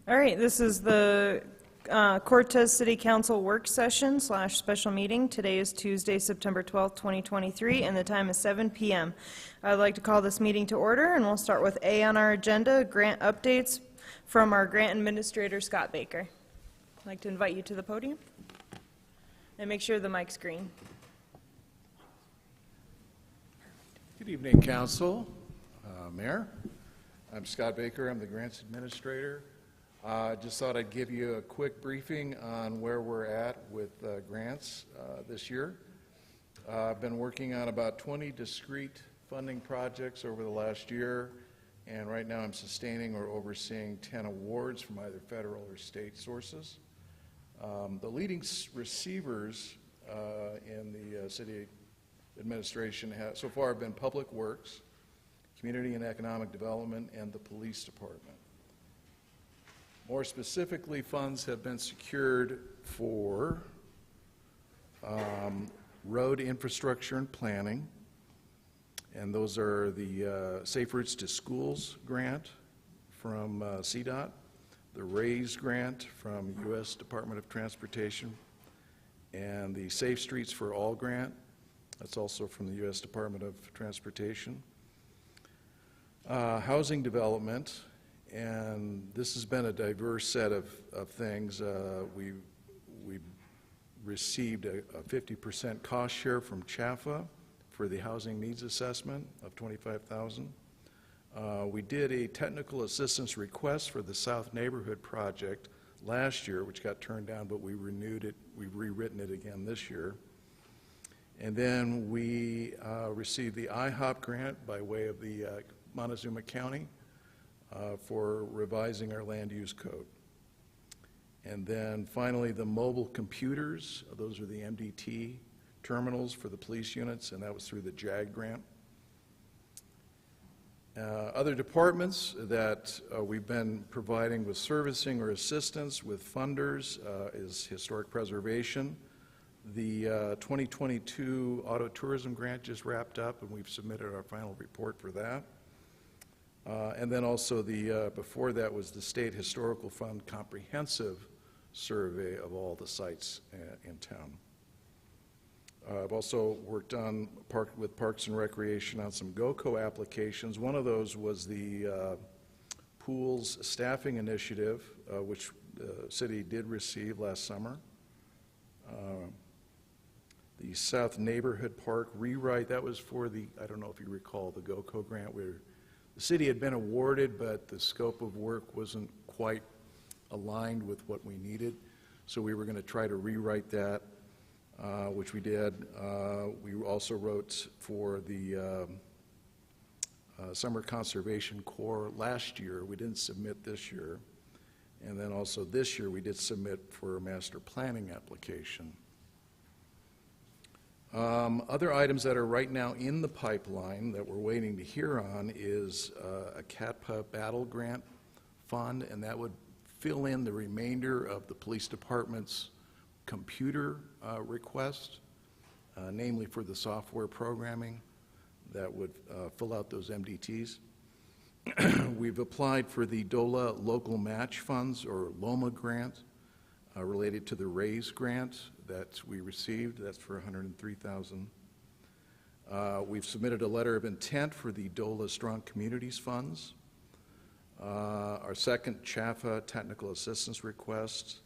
All right, this is the Cortez City Council work session / special meeting. Today is Tuesday, September 12th, 2023, and the time is 7 p.m. I'd like to call this meeting to order, and we'll start with A on our agenda, grant updates from our grant administrator, Scott Baker. I'd like to invite you to the podium, and make sure the mic's green. Good evening, Council, Mayor. I'm Scott Baker. I'm the grants administrator. Just thought I'd give you a quick briefing on where we're at with grants this year. I've been working on about 20 discrete funding projects over the last year, and right now I'm sustaining or overseeing 10 awards from either federal or state sources. The leading receivers in the city administration so far have been Public Works, Community and Economic Development, and the Police Department. More specifically, funds have been secured for road infrastructure and planning, and those are the Safe Routes to Schools grant from CDOT, the RAISE grant from U.S. Department of Transportation, and the Safe Streets for All grant, that's also from the U.S. Department of Transportation. Housing development, and this has been a diverse set of things. We received a 50% cost share from CHAFA for the housing needs assessment of $25,000. We did a technical assistance request for the South Neighborhood Project last year, which got turned down, but we renewed it, we've rewritten it again this year. And then we received the IHOP grant by way of the Montezuma County for revising our land use code. And then finally, the mobile computers, those are the MDT terminals for the police units, and that was through the JAG grant. Other departments that we've been providing with servicing or assistance with funders is historic preservation. The 2022 auto tourism grant just wrapped up, and we've submitted our final report for that. And then also before that was the State Historical Fund comprehensive survey of all the sites in town. I've also worked on with Parks and Recreation on some GOCO applications. One of those was the pools staffing initiative, which the city did receive last summer. The South Neighborhood Park rewrite, that was for the, I don't know if you recall, the GOCO grant where the city had been awarded, but the scope of work wasn't quite aligned with what we needed. So we were going to try to rewrite that, which we did. We also wrote for the Summer Conservation Corps last year. We didn't submit this year. And then also this year we did submit for a master planning application. Other items that are right now in the pipeline that we're waiting to hear on is a CATPA battle grant fund, and that would fill in the remainder of the police department's computer request, namely for the software programming that would fill out those MDTs. We've applied for the DOLA local match funds or LOMA grant related to the RAISE grant that we received. That's for $103,000. We've submitted a letter of intent for the DOLA Strong Communities funds. Our second CHAFA technical assistance request.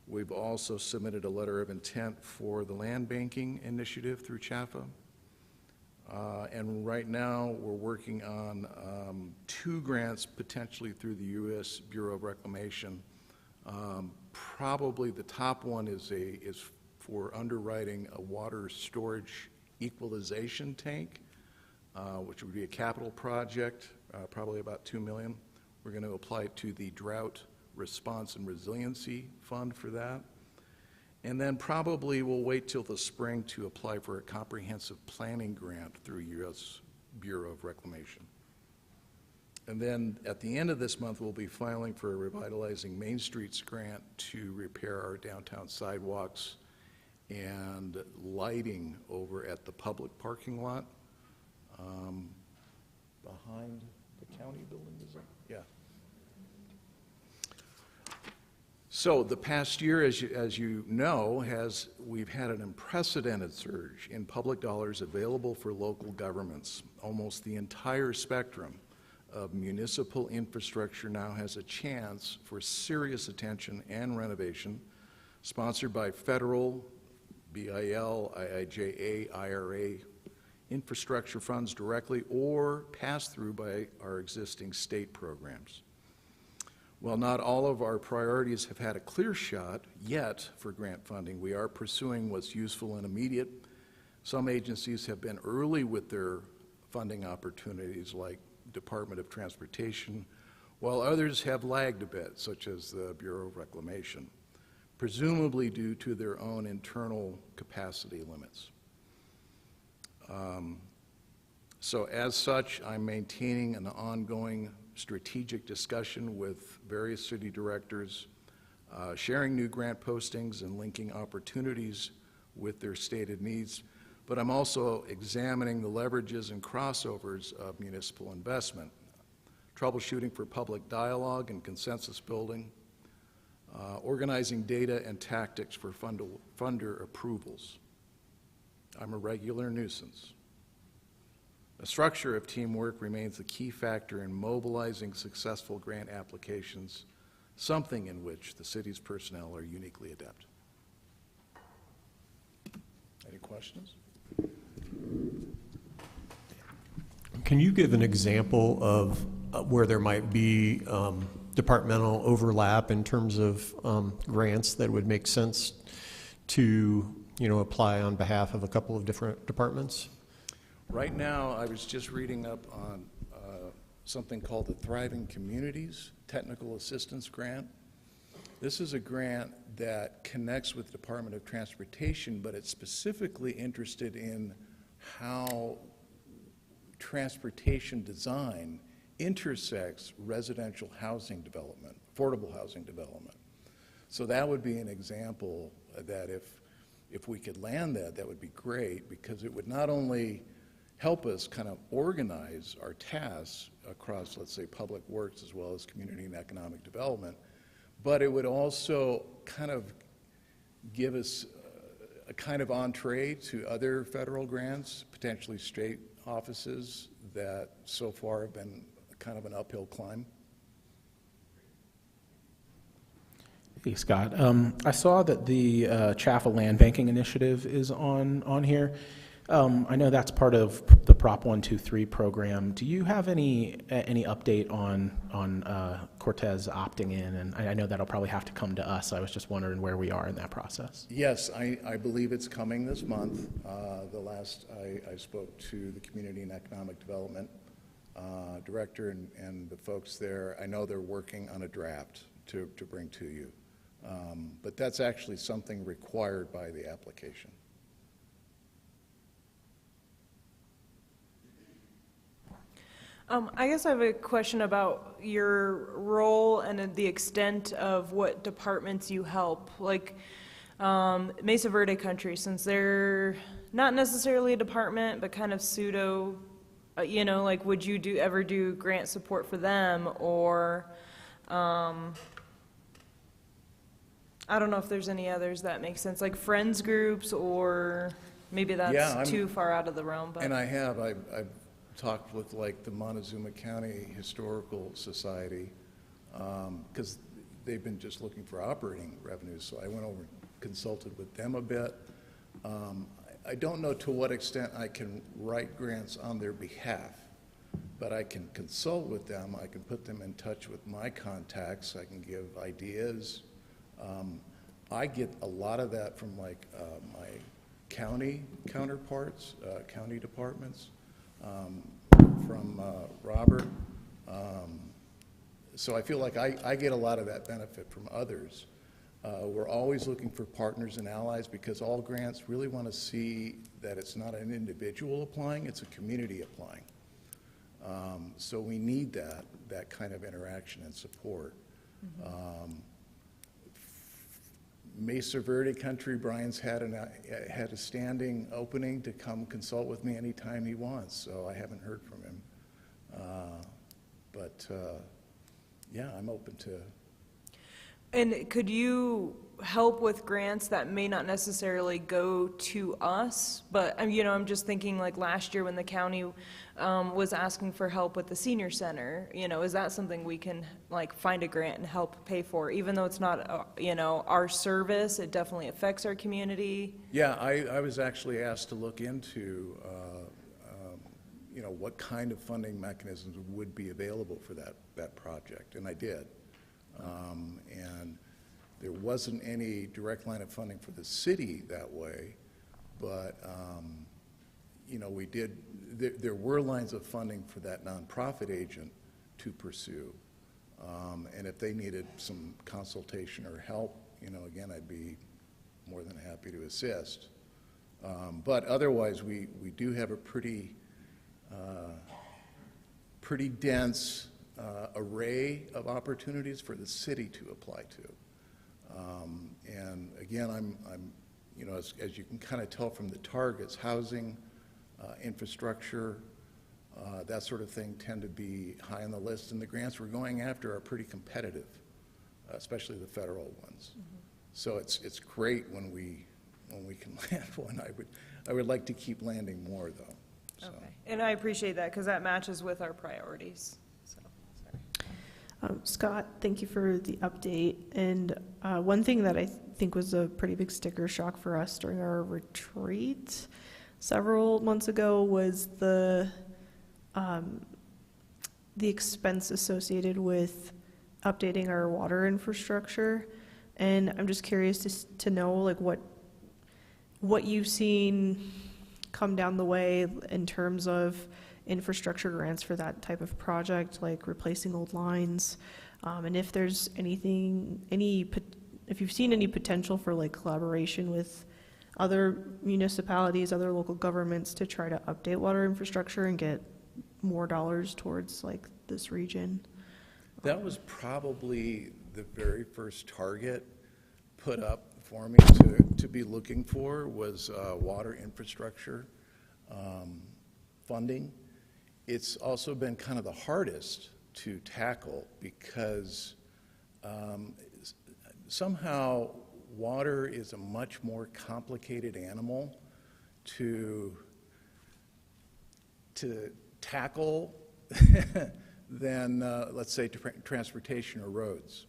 We've also submitted a letter of intent for the land banking initiative through CHAFA. And right now we're working on 2 grants potentially through the U.S. Bureau of Reclamation. Probably the top one is for underwriting a water storage equalization tank, which would be a capital project, probably about $2 million. We're going to apply it to the Drought Response and Resiliency Fund for that. And then probably we'll wait till the spring to apply for a comprehensive planning grant through U.S. Bureau of Reclamation. And then at the end of this month, we'll be filing for a Revitalizing Main Streets grant to repair our downtown sidewalks and lighting over at the public parking lot behind the county building, is it? Yeah. So the past year, as you know, we've had an unprecedented surge in public dollars available for local governments. Almost the entire spectrum of municipal infrastructure now has a chance for serious attention and renovation, sponsored by federal, BIL, IIJA, IRA, infrastructure funds directly, or passed through by our existing state programs. While not all of our priorities have had a clear shot yet for grant funding, we are pursuing what's useful and immediate. Some agencies have been early with their funding opportunities, like Department of Transportation, while others have lagged a bit, such as the Bureau of Reclamation, presumably due to their own internal capacity limits. So as such, I'm maintaining an ongoing strategic discussion with various city directors, sharing new grant postings and linking opportunities with their stated needs, but I'm also examining the leverages and crossovers of municipal investment, troubleshooting for public dialogue and consensus building, organizing data and tactics for funder approvals. I'm a regular nuisance. A structure of teamwork remains the key factor in mobilizing successful grant applications, something in which the city's personnel are uniquely adept. Any questions? Can you give an example of where there might be departmental overlap in terms of grants that would make sense to, apply on behalf of a couple of different departments? Right now, I was just reading up on something called the Thriving Communities Technical Assistance Grant. This is a grant that connects with the Department of Transportation, but it's specifically interested in how transportation design intersects residential housing development, affordable housing development. So that would be an example that if we could land that would be great, because it would not only help us kind of organize our tasks across, let's say, public works as well as community and economic development, but it would also kind of give us a kind of entree to other federal grants, potentially state offices that so far have been kind of an uphill climb. Hey, Scott. I saw that the Chaffel Land Banking Initiative is on here. I know that's part of the Prop 123 program. Do you have any update on Cortez opting in? And I know that'll probably have to come to us. I was just wondering where we are in that process. Yes, I believe it's coming this month. The last I spoke to the Community and Economic Development Director and the folks there. I know they're working on a draft to bring to you. But that's actually something required by the application. I guess I have a question about your role and the extent of what departments you help. Like Mesa Verde Country, since they're not necessarily a department, but kind of pseudo, like would you ever do grant support for them? Or I don't know if there's any others that make sense, like friends groups, or maybe that's too far out of the realm. But. And I've talked with like the Montezuma County Historical Society, because they've been just looking for operating revenues, so I went over and consulted with them a bit. I don't know to what extent I can write grants on their behalf, but I can consult with them. I can put them in touch with my contacts. I can give ideas. I get a lot of that from like my county counterparts, county departments, from Robert. So I feel like I get a lot of that benefit from others. We're always looking for partners and allies, because all grants really want to see that it's not an individual applying, it's a community applying. So we need that kind of interaction and support. Mm-hmm. Mesa Verde Country, Brian's had a standing opening to come consult with me anytime he wants, so I haven't heard from him. But yeah, I'm open to. And could you help with grants that may not necessarily go to us? But, I'm just thinking like last year when the county was asking for help with the senior center, is that something we can like find a grant and help pay for? Even though it's not, our service, it definitely affects our community. Yeah, I was actually asked to look into, what kind of funding mechanisms would be available for that project, and I did. And there wasn't any direct line of funding for the city that way, but, we did, there were lines of funding for that nonprofit agent to pursue. And if they needed some consultation or help, again, I'd be more than happy to assist. But otherwise, we do have a pretty dense array of opportunities for the city to apply to. And again, I'm as you can kind of tell from the targets, housing, infrastructure, that sort of thing tend to be high on the list, and the grants we're going after are pretty competitive, especially the federal ones. Mm-hmm. So it's great when we can land one. I would like to keep landing more, though. So. Okay, and I appreciate that because that matches with our priorities. So, sorry. Scott, thank you for the update. And one thing that I think was a pretty big sticker shock for us during our retreat several months ago was the expense associated with updating our water infrastructure. And I'm just curious to know, like, what you've seen come down the way in terms of infrastructure grants for that type of project, like replacing old lines, and if there's if you've seen any potential for like collaboration with other municipalities, other local governments to try to update water infrastructure and get more dollars towards like this region. That was probably the very first target put up for me to be looking for was water infrastructure funding. It's also been kind of the hardest to tackle because somehow water is a much more complicated animal to tackle than, let's say, transportation or roads.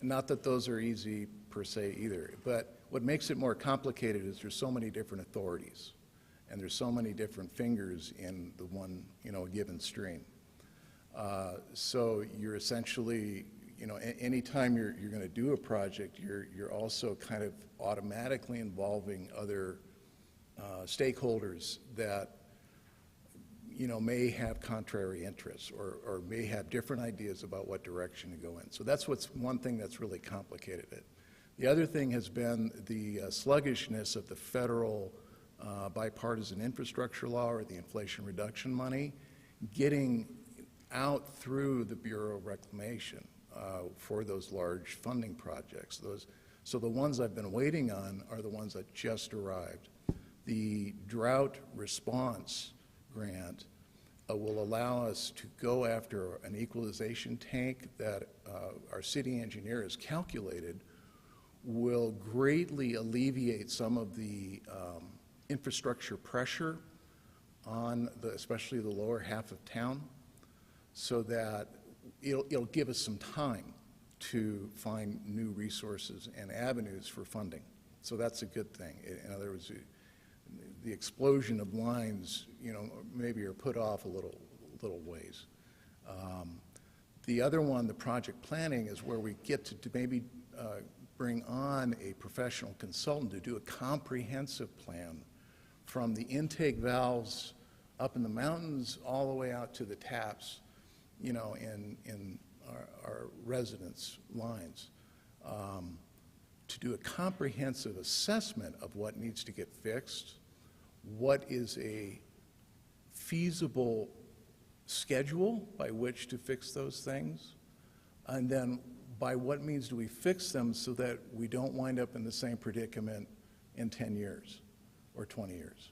Not that those are easy per se either, but what makes it more complicated is there's so many different authorities and there's so many different fingers in the one, a given stream. So you're essentially, anytime you're going to do a project, you're also kind of automatically involving other stakeholders that may have contrary interests or may have different ideas about what direction to go in. So that's one thing that's really complicated it. The other thing has been the sluggishness of the federal bipartisan infrastructure law or the Inflation Reduction money getting out through the Bureau of Reclamation for those large funding projects. So the ones I've been waiting on are the ones that just arrived. The drought response grant will allow us to go after an equalization tank that our city engineer has calculated will greatly alleviate some of the infrastructure pressure on especially the lower half of town, so that it'll give us some time to find new resources and avenues for funding. So that's a good thing. In other words, the explosion of lines, maybe are put off a little ways. The other one, the project planning, is where we get to maybe bring on a professional consultant to do a comprehensive plan from the intake valves up in the mountains all the way out to the taps, in our residence lines, to do a comprehensive assessment of what needs to get fixed, what is a feasible schedule by which to fix those things, and then by what means do we fix them so that we don't wind up in the same predicament in 10 years or 20 years.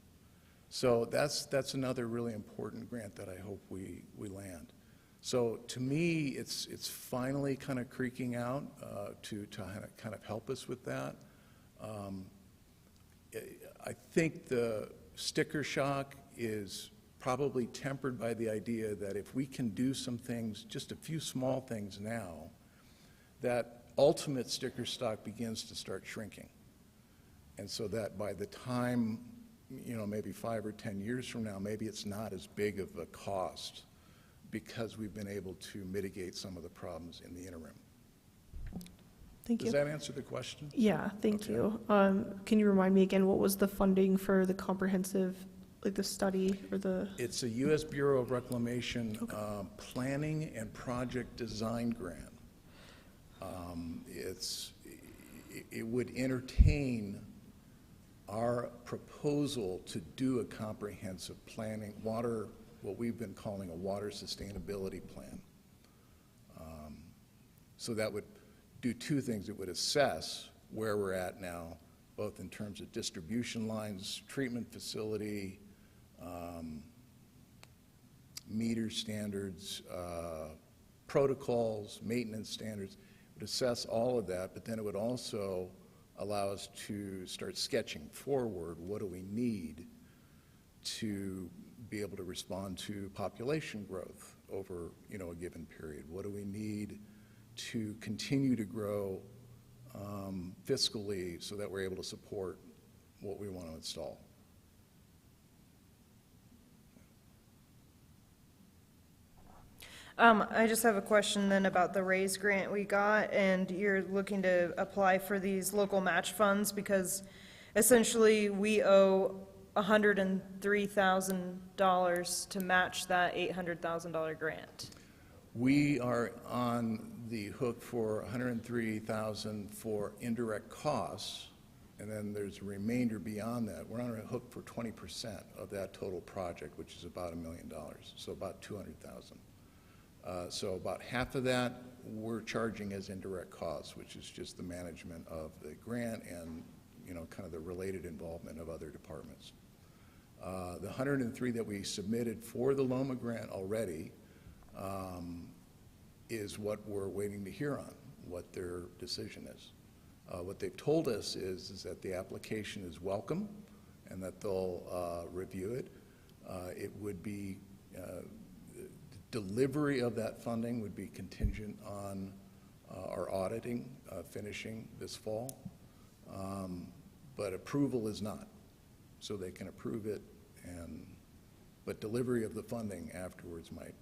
So that's another really important grant that I hope we land. So to me, it's finally kind of creaking out to kind of help us with that. I think the sticker shock is probably tempered by the idea that if we can do some things, just a few small things now, that ultimate sticker stock begins to start shrinking. And so that by the time, maybe 5 or 10 years from now, maybe it's not as big of a cost because we've been able to mitigate some of the problems in the interim. Thank you. Does that answer the question? Yeah, thank Okay. you. Can you remind me again, what was the funding for the comprehensive, like the study or the? It's a U.S. Bureau of Reclamation planning and project design grant. It would entertain our proposal to do a comprehensive planning, what we've been calling a water sustainability plan. So that would do two things. It would assess where we're at now, both in terms of distribution lines, treatment facility, meter standards, protocols, maintenance standards. It would assess all of that, but then it would also allow us to start sketching forward what do we need to be able to respond to population growth over a given period. What do we need to continue to grow fiscally so that we're able to support what we want to install. I just have a question then about the RAISE grant we got, and you're looking to apply for these local match funds because essentially we owe $103,000 to match that $800,000 grant. We are on the hook for $103,000 for indirect costs, and then there's a remainder beyond that. We're on a hook for 20% of that total project, which is about $1 million, so about $200,000. So about half of that we're charging as indirect costs, which is just the management of the grant and kind of the related involvement of other departments. The 103 that we submitted for the Loma grant already is what we're waiting to hear on, what their decision is. What they've told us is that the application is welcome and that they'll review it. It would be delivery of that funding would be contingent on our auditing finishing this fall, but approval is not. So they can approve it, but delivery of the funding afterwards might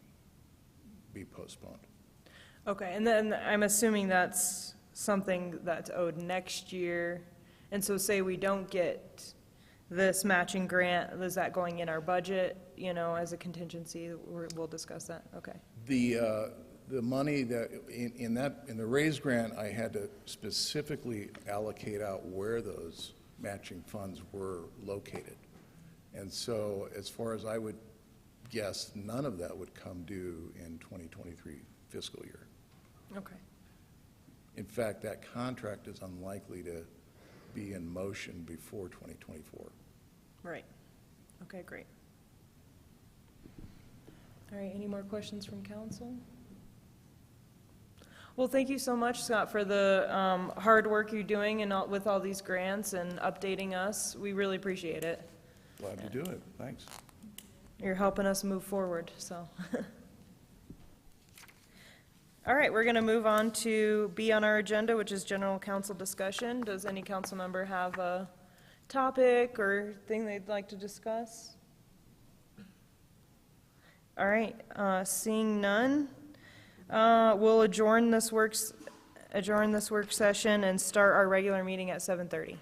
be postponed. Okay, and then I'm assuming that's something that's owed next year, and so say we don't get this matching grant, is that going in our budget, as a contingency? We'll discuss that, okay. The money that, in the RAISE grant, I had to specifically allocate out where those matching funds were located. And so as far as I would guess, none of that would come due in 2023 fiscal year. Okay. In fact, that contract is unlikely to be in motion before 2024. Right. Okay, great. All right, any more questions from council? Well, thank you so much, Scott, for the hard work you're doing and with all these grants and updating us. We really appreciate it. Glad to do it. Thanks. You're helping us move forward, so. All right, we're going to move on to B on our agenda, which is general council discussion. Does any council member have a topic or thing they'd like to discuss? All right, seeing none, we'll adjourn this work session and start our regular meeting at 7:30.